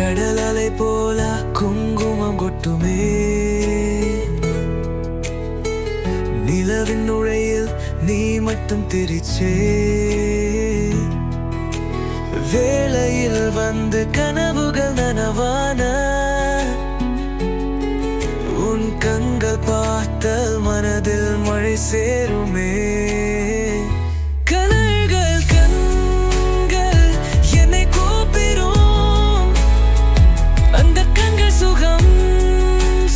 கடல் அலை போல குங்குமம் கொட்டுமே. நிலவின் நுழையில் நீ மட்டும் தெரிச்சே. வேளையில் வந்து கனவுகள் நனவான உன் கண்கள் பார்த்தால் மனதில் மழை சேருமே. கனவுகள் கண்கள் என்னை கூப்பிடும், அந்த கண்கள் சுகம்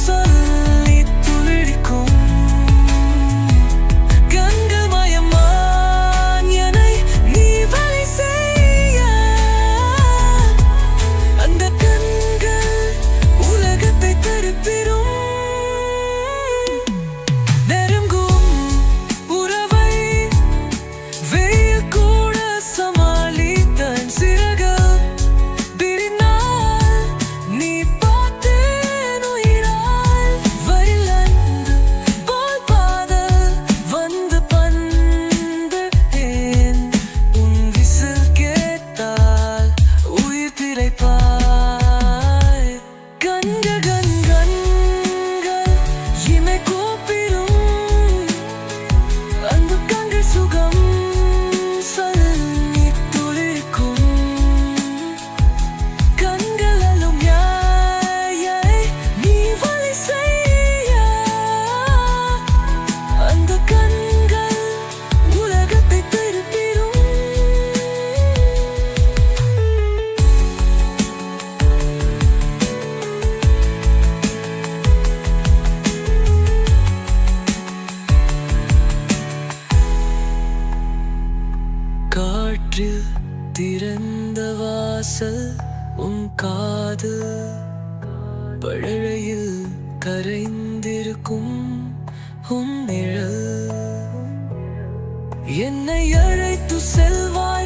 சொல்லி துளிர்க்கும். கண்கள் மயமான் என்னை நீ வழி செய்ய, அந்த கண்கள் உலகத்தை தடுப்பிடும். நெருங்கும் உறவை வெயில் கூட சமாளித்தன் சிறகுகள் விரிந்தால் நீ பார்த்தேன் உயிரால். வயலந்து போல் பாதல் வந்து பந்து ஏன் உன் விசில் கேட்டால் உயிர் திரைப்பாய். கண்கள் இமை கூப்பிடும், அந்த கண்கள் சுகம் சொல்லி துளிர்க்கும். கண்கள் அழும் யாயை நீ வழி செய்ய, அந்த கண்கள் உலகத்தை திருப்பிடும். காற்றில் திறந்த வாசல் உன் காதல், பழழையில் கரைந்திருக்கும் உன் நிழல். என்னை அழைத்து செல்வாய்